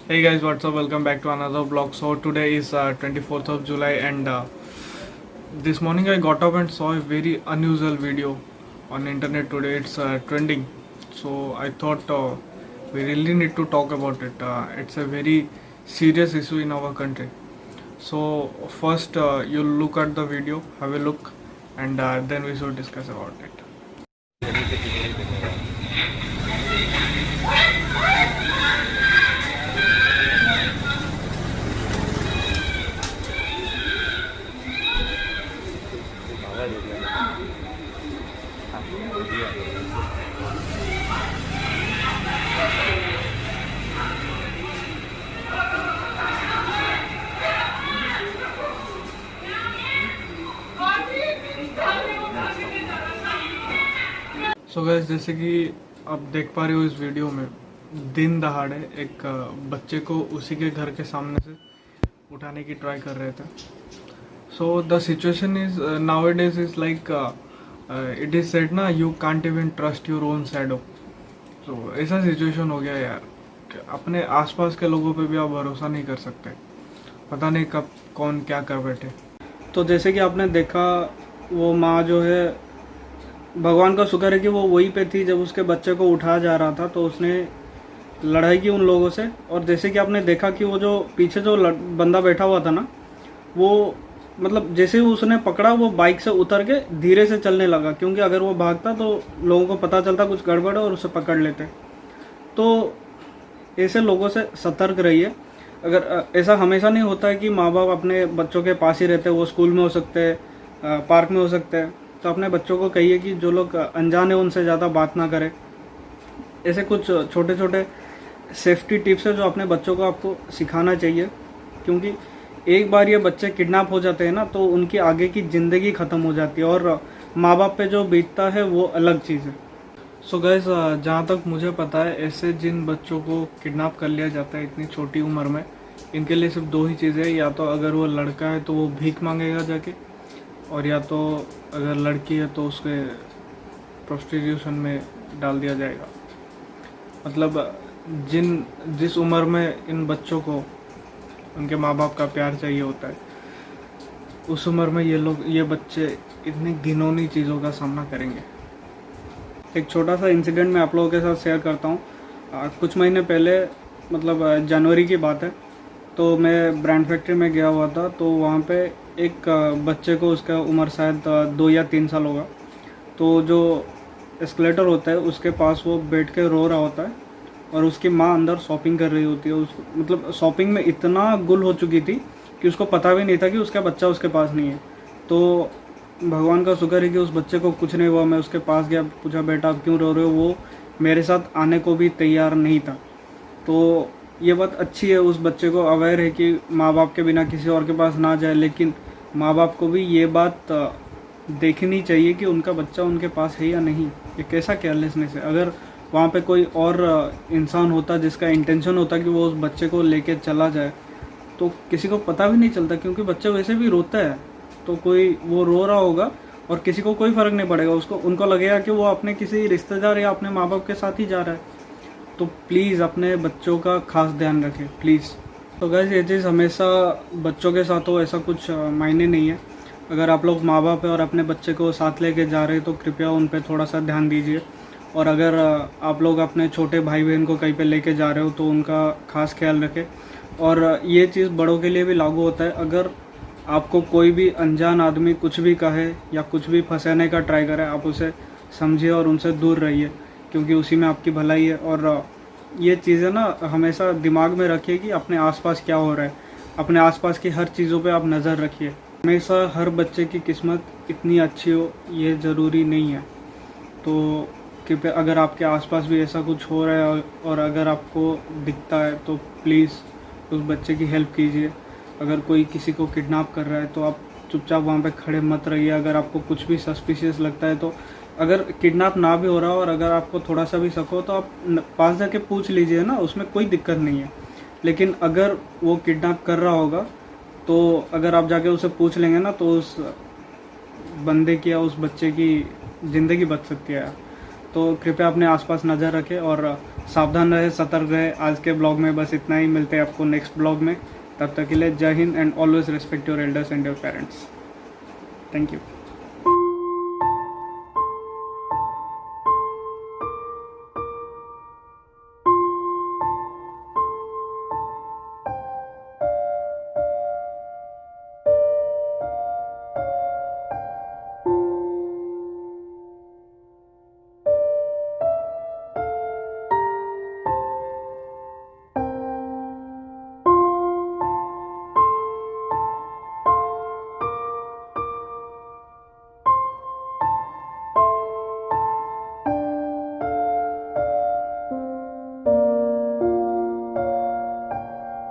Hey guys, what's up? Welcome back to another vlog. So today is 24th of July and this morning I got up and saw a very unusual video on internet today. It's trending. So I thought we really need to talk about it. It's a very serious issue in our country. So first you look at the video, have a look, and then we should discuss about it. So gas, जैसे कि आप देख पा रहे हो इस video में, दिन दहाड़े एक बच्चे को उसी के घर के सामने से उठाने की ट्राई कर रहे थे. So the situation is now it is like it is said ना, you can't even trust your own shadow. तो ऐसा सिचुएशन हो गया यार कि अपने आसपास के लोगों पे भी आप भरोसा नहीं कर सकते. पता नहीं कब कौन क्या कर बैठे. तो जैसे कि आपने देखा, वो माँ जो है, भगवान का शुक्र है कि वो वहीं पे थी जब उसके बच्चे को उठाया जा रहा था. तो उसने लड़ाई की उन लोगों से. और जैसे कि आपने देखा कि वो जो पीछे जो बंदा बैठा हुआ था ना, वो मतलब जैसे ही उसने पकड़ा, वो बाइक से उतर के धीरे से चलने लगा, क्योंकि अगर वो भागता तो लोगों को पता चलता कुछ गड़बड़ है और उसे पकड़ लेते. तो ऐसे लोगों से सतर्क रहिए. अगर ऐसा हमेशा नहीं होता है कि माँ बाप अपने बच्चों के पास ही रहते हैं. वो स्कूल में हो सकते हैं, पार्क में हो सकते हैं. तो अपने बच्चों को कहिए कि जो लोग अनजान है उनसे ज़्यादा बात ना करें. ऐसे कुछ छोटे छोटे सेफ्टी टिप्स है जो अपने बच्चों को आपको सिखाना चाहिए, क्योंकि एक बार ये बच्चे किडनैप हो जाते हैं ना, तो उनकी आगे की ज़िंदगी ख़त्म हो जाती है और माँ बाप पे जो बीतता है वो अलग चीज़ है. सो गैस, जहाँ तक मुझे पता है, ऐसे जिन बच्चों को किडनैप कर लिया जाता है इतनी छोटी उम्र में, इनके लिए सिर्फ दो ही चीज़ें. या तो अगर वो लड़का है तो वो भीख मांगेगा जाके, और या तो अगर लड़की है तो उसके प्रोस्टिट्यूशन में डाल दिया जाएगा. मतलब जिस उम्र में इन बच्चों को उनके माँ बाप का प्यार चाहिए होता है, उस उम्र में ये बच्चे इतनी घिनौनी चीज़ों का सामना करेंगे. एक छोटा सा इंसिडेंट मैं आप लोगों के साथ शेयर करता हूँ. कुछ महीने पहले, मतलब जनवरी की बात है, तो मैं ब्रांड फैक्ट्री में गया हुआ था. तो वहाँ पे एक बच्चे को, उसका उम्र शायद 2 या 3 साल होगा, तो जो एस्केलेटर होता है उसके पास वो बैठ के रो रहा होता है और उसकी माँ अंदर शॉपिंग कर रही होती है. उसको मतलब शॉपिंग में इतना गुल हो चुकी थी कि उसको पता भी नहीं था कि उसका बच्चा उसके पास नहीं है. तो भगवान का शुक्र है कि उस बच्चे को कुछ नहीं हुआ. मैं उसके पास गया, पूछा, बेटा आप क्यों रो रहे हो? वो मेरे साथ आने को भी तैयार नहीं था. तो ये बात अच्छी है, उस बच्चे को अवेयर है कि माँ बाप के बिना किसी और के पास ना जाए. लेकिन माँ बाप को भी ये बात देखनी चाहिए कि उनका बच्चा उनके पास है या नहीं. ये कैसा केयरलेसनेस है. अगर वहाँ पे कोई और इंसान होता जिसका इंटेंशन होता कि वो उस बच्चे को लेके चला जाए, तो किसी को पता भी नहीं चलता, क्योंकि बच्चा वैसे भी रोता है. तो कोई वो रो रहा होगा और किसी को कोई फ़र्क नहीं पड़ेगा. उनको लगेगा कि वो अपने किसी रिश्तेदार या अपने माँ बाप के साथ ही जा रहा है. तो प्लीज़ अपने बच्चों का खास ध्यान रखें, प्लीज़. तो गाइस, ये चीज़ हमेशा बच्चों के साथ हो ऐसा कुछ मायने नहीं है. अगर आप लोग माँ बाप हैं और अपने बच्चे को साथ लेके जा रहे हैं तो कृपया उन पर थोड़ा सा ध्यान दीजिए. और अगर आप लोग अपने छोटे भाई बहन को कहीं पे लेके जा रहे हो तो उनका खास ख्याल रखें. और ये चीज़ बड़ों के लिए भी लागू होता है. अगर आपको कोई भी अनजान आदमी कुछ भी कहे या कुछ भी फंसाने का ट्राई करे, आप उसे समझिए और उनसे दूर रहिए, क्योंकि उसी में आपकी भलाई है. और ये चीज़ें ना हमेशा दिमाग में रखिए कि अपने आसपास क्या हो रहा है. अपने आसपास की हर चीज़ों पे आप नज़र रखिए. हमेशा हर बच्चे की किस्मत इतनी अच्छी हो ये ज़रूरी नहीं है. तो कृपया, अगर आपके आसपास भी ऐसा कुछ हो रहा है और अगर आपको दिखता है तो प्लीज़ उस बच्चे की हेल्प कीजिए. अगर कोई किसी को किडनैप कर रहा है तो आप चुपचाप वहाँ पे खड़े मत रहिए. अगर आपको कुछ भी सस्पिशियस लगता है, तो अगर किडनैप ना भी हो रहा हो और अगर आपको थोड़ा सा भी शक हो तो आप पास जाके पूछ लीजिए ना, उसमें कोई दिक्कत नहीं है. लेकिन अगर वो किडनैप कर रहा होगा तो अगर आप जाके उसे पूछ लेंगे ना, तो उस बंदे की या उस बच्चे की ज़िंदगी बच सकती है. तो कृपया अपने आसपास नज़र रखें और सावधान रहे, सतर्क रहे। आज के ब्लॉग में बस इतना ही, मिलते हैं आपको नेक्स्ट ब्लॉग में। तब तक के लिए जय Hind and always respect your elders and your parents. Thank you.